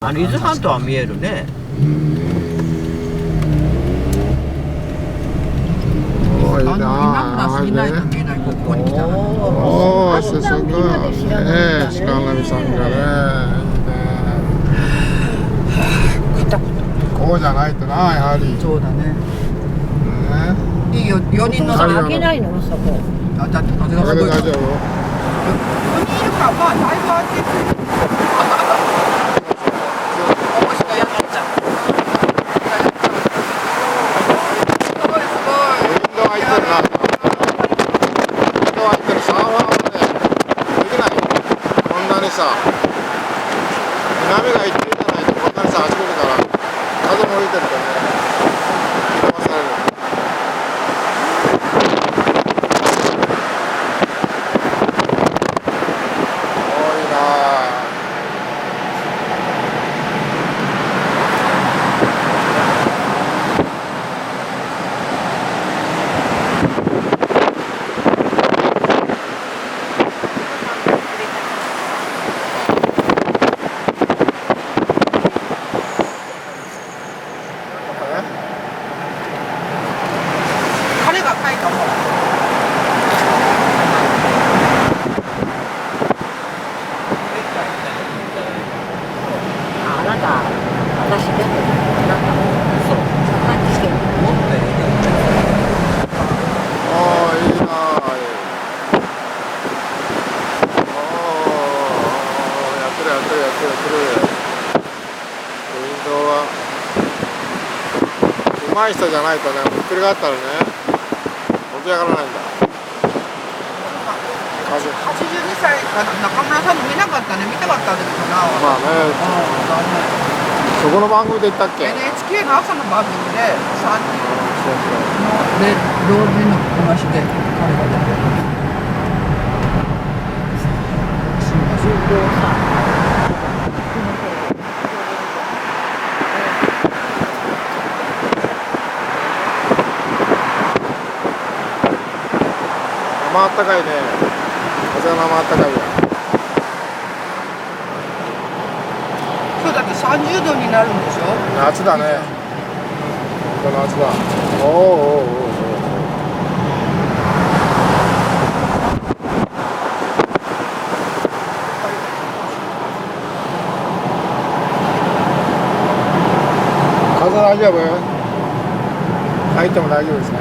伊豆半島は見えるね。おいな稲村過ぎないと見えない、ここに来たら。おお、すごい。鹿波さんがね。こうじゃないとな、やはり。そうだね。いいよ、4人の開けないのそこ。だって風がすごい。大丈夫。4人いるから、まあ、だいぶ安定する。波が一定じゃないとこんなにさ、あちこちから風も吹いてるとね、飛ばされる。多いなぁ。上手い人じゃないとね、ひっくり返ったらね、起き上がらないんだ。82歳か中村さんの見なかったね、見たかったんだけどな。まあね、そこの番組で言ったっけ？ NHK の朝の番組で3人の老人の話で彼が出て生あったかいね。風が生あったかいよ。今日だって30度になるんでしょ。夏だね。夏だ。おおおおお。風大丈夫？入っても大丈夫ですね。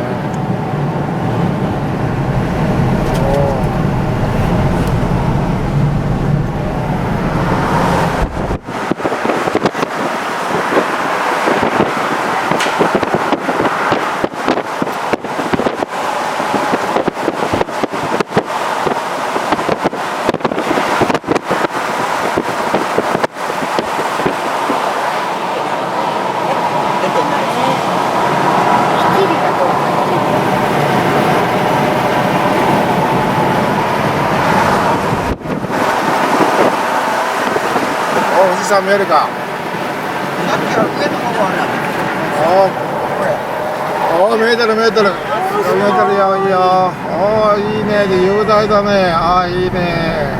富士山見えるか。さっきは上の方はおお、見えてる見えてる。見えてるよ、いいよ。おお、いいね。雄大だね。ああ、いいね。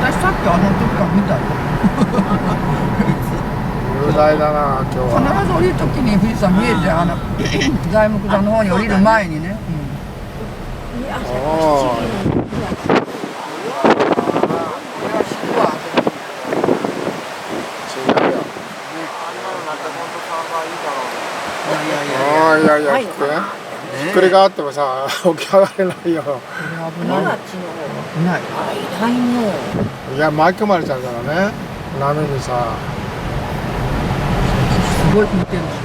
私さっきあの時から見たよ。雄大だな、今日は。必ず降りるときに富士山見えるじゃん。材木座の方に降りる前にね。おお。いやいや、ひっくり返ってもさ、起き上がれないよ。危ない。ない。いや、巻き込まれちゃうからね、波にさ。すごい吹いてるんですよ。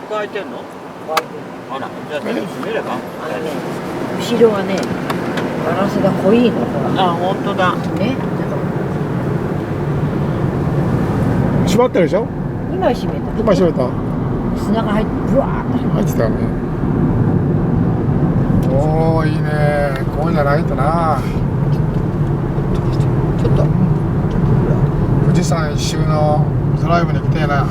開いてんの？あら、じゃあ閉めれば？後ろはね、ガラスが濃いの。あ、本当だ。ね。閉まってるでしょ？今閉めた。今閉めた？砂が入って、ブワーッと入ってたね。おお、いいね。こうじゃないとな。ちょっと。富士山一周のドライブに来てえな。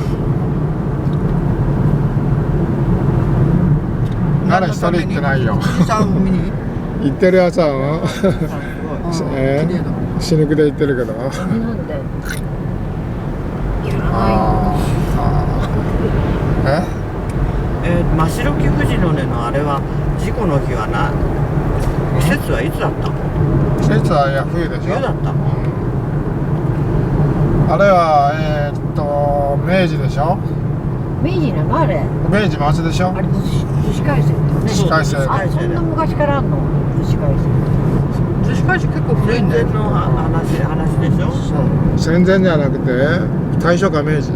誰一人行ってないよ。富士山見に行ってるやつは綺麗だ。死ぬ気で行ってるけど。なんでやらないの。真白木富士の根のあれは事故の日は季節はいつだったの？季節は冬でしょ。冬だったの？あれは明治でしょ。明治なのあれ。明治末でしょ。あれ寿司海鮮だよね。寿司海鮮。あ、そんな昔からあんの寿司海鮮。寿司会社結構古いんだよ。戦前の話でしょ？そう。戦前じゃなくて大正か明治。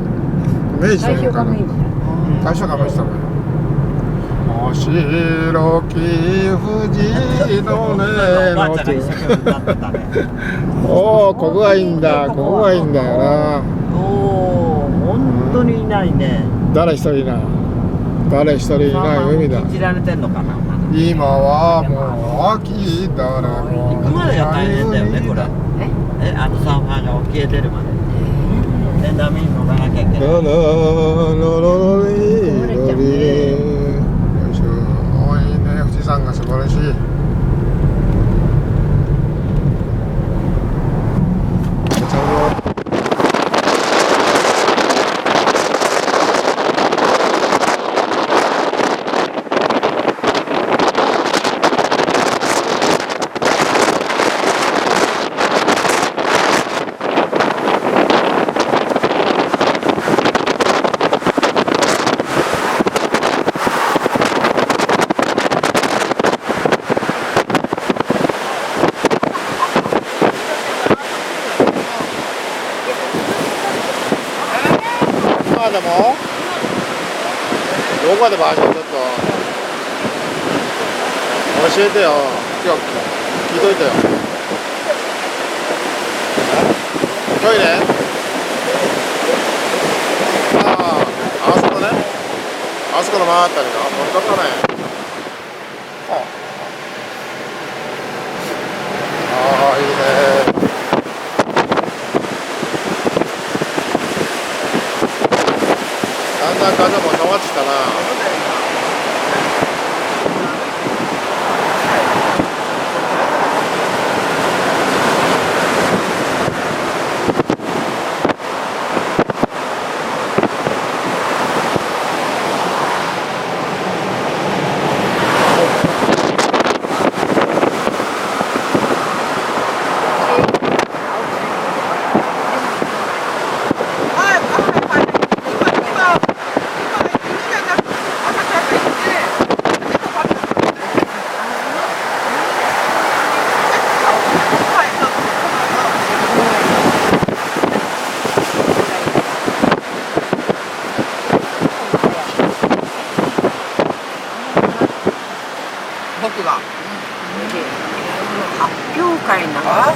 明治最初が明治だ。大正か明治だね。お白き富士の根おばあのちゃんが一生懸命歌ってたね。おお、ここがいいんだ、ここがいいんだよな。おお、本当にいないね。誰一人いない。誰一人いない海だ。禁じられてんのかな。今はもう秋だれも。行くまでが大変だよねこれ。サーファーが沖へ出るまで。で波に乗らなきゃいけない。ロロロロリロリ。よいしょ。おいいね、富士山が素晴らしい。でもどこまで場所ちょっと教えてよ。今日聞いといてよ。トイレ？あそこね。あそこの回ったりな。本当かね。いいね。だんだん風も変わってきたな。僕が発表会なんか